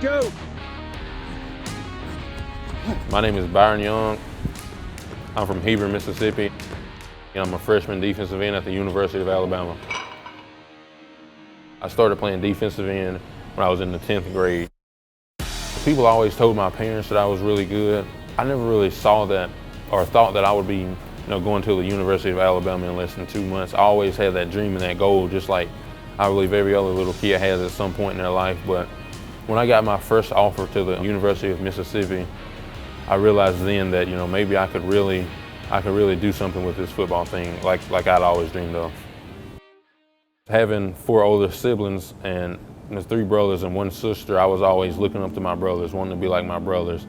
go. My name is Byron Young. I'm from Hebron, Mississippi. I'm a freshman defensive end at the University of Alabama. I started playing defensive end when I was in the 10th grade. People always told my parents that I was really good. I never really saw that or thought that I would be going to the University of Alabama in less than 2 months. I always had that dream and that goal, just like I believe every other little kid has at some point in their life. But when I got my first offer to the University of Mississippi, I realized then that maybe I could really do something with this football thing like I'd always dreamed of. Having 4 older siblings and 3 brothers and 1 sister, I was always looking up to my brothers, wanting to be like my brothers.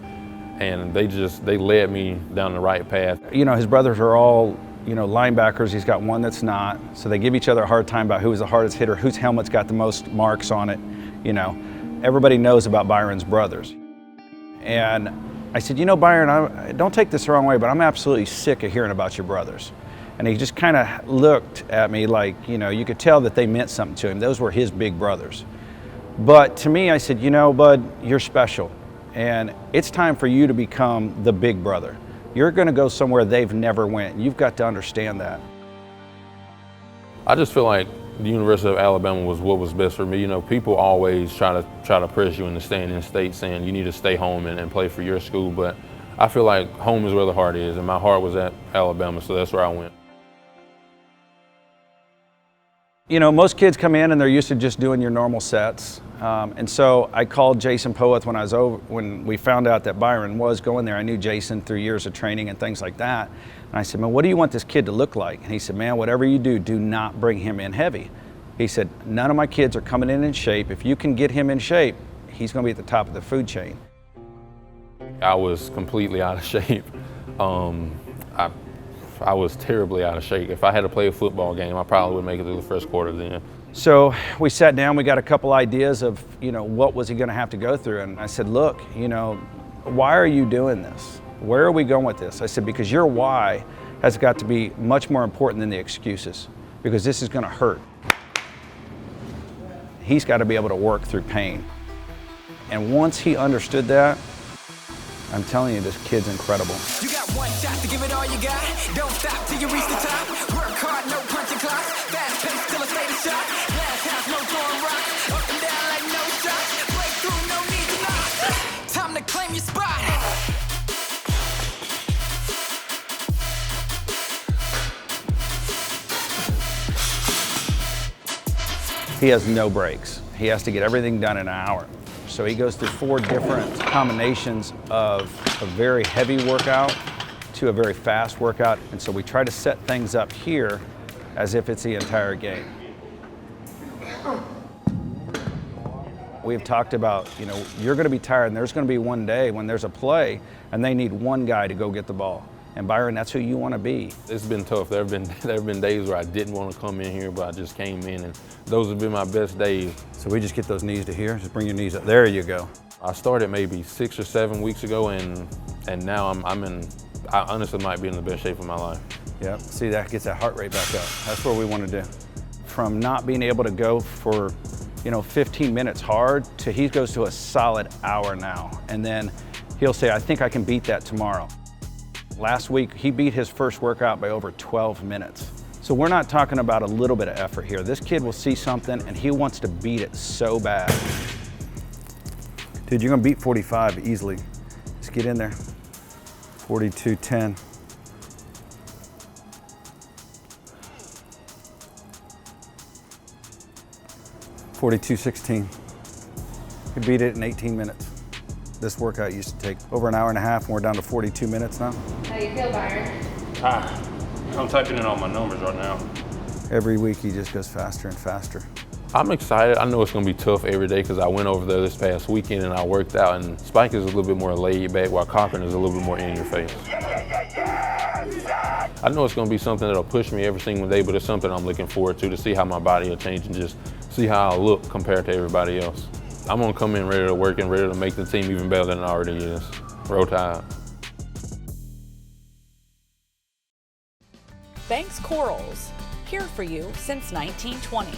And they led me down the right path. His brothers are all, linebackers. He's got one that's not. So they give each other a hard time about who's the hardest hitter, whose helmet's got the most marks on it. Everybody knows about Byron's brothers. And I said, Byron, don't take this the wrong way, but I'm absolutely sick of hearing about your brothers. And he just kind of looked at me like, you could tell that they meant something to him. Those were his big brothers. But to me, I said, bud, you're special. And it's time for you to become the big brother. You're going to go somewhere they've never went. You've got to understand that. I just feel like the University of Alabama was what was best for me. People always try to press you into staying in state, saying you need to stay home and play for your school. But I feel like home is where the heart is, and my heart was at Alabama, so that's where I went. Most kids come in and they're used to just doing your normal sets. And so I called Jason Poeth when we found out that Byron was going there. I knew Jason through years of training and things like that. And I said, man, what do you want this kid to look like? And he said, man, whatever you do, do not bring him in heavy. He said, none of my kids are coming in shape. If you can get him in shape, he's going to be at the top of the food chain. I was completely out of shape. I was terribly out of shape. If I had to play a football game, I probably would make it through the first quarter then. So we sat down, we got a couple ideas of, what was he gonna have to go through? And I said, look, why are you doing this? Where are we going with this? I said, because your why has got to be much more important than the excuses, because this is gonna hurt. He's got to be able to work through pain. And once he understood that, I'm telling you, this kid's incredible. You got one shot to give it all you got. Don't stop till you reach the top. Work hard, no punching clock. Fast pace till I stay the shot. Glass house, no throwing rocks. Up and down like no shots. Breakthrough, no need to knock. Time to claim your spot. He has no breaks. He has to get everything done in an hour. So he goes through 4 different combinations of a very heavy workout to a very fast workout. And so we try to set things up here as if it's the entire game. We've talked about, you're going to be tired, and there's going to be one day when there's a play and they need one guy to go get the ball. And Byron, that's who you want to be. It's been tough. There have been days where I didn't want to come in here, but I just came in, and those have been my best days. So we just get those knees to here. Just bring your knees up. There you go. I started maybe 6 or 7 weeks ago, and now I honestly might be in the best shape of my life. Yep. See, that gets that heart rate back up. That's what we want to do. From not being able to go for 15 minutes hard to he goes to a solid hour now, and then he'll say, I think I can beat that tomorrow. Last week, he beat his first workout by over 12 minutes. So we're not talking about a little bit of effort here. This kid will see something and he wants to beat it so bad. Dude, you're gonna beat 45 easily. Just get in there. 42.10. $42.16. You beat it in 18 minutes. This workout used to take over an hour and a half, and we're down to 42 minutes now. How do you feel, Byron? I'm typing in all my numbers right now. Every week he just goes faster and faster. I'm excited. I know it's going to be tough every day because I went over there this past weekend and I worked out, and Spike is a little bit more laid back while Cochran is a little bit more in your face. I know it's going to be something that'll push me every single day, but it's something I'm looking forward to see how my body will change and just see how I look compared to everybody else. I'm going to come in ready to work and ready to make the team even better than it already is. Roll Tide. Banks Corals, here for you since 1920.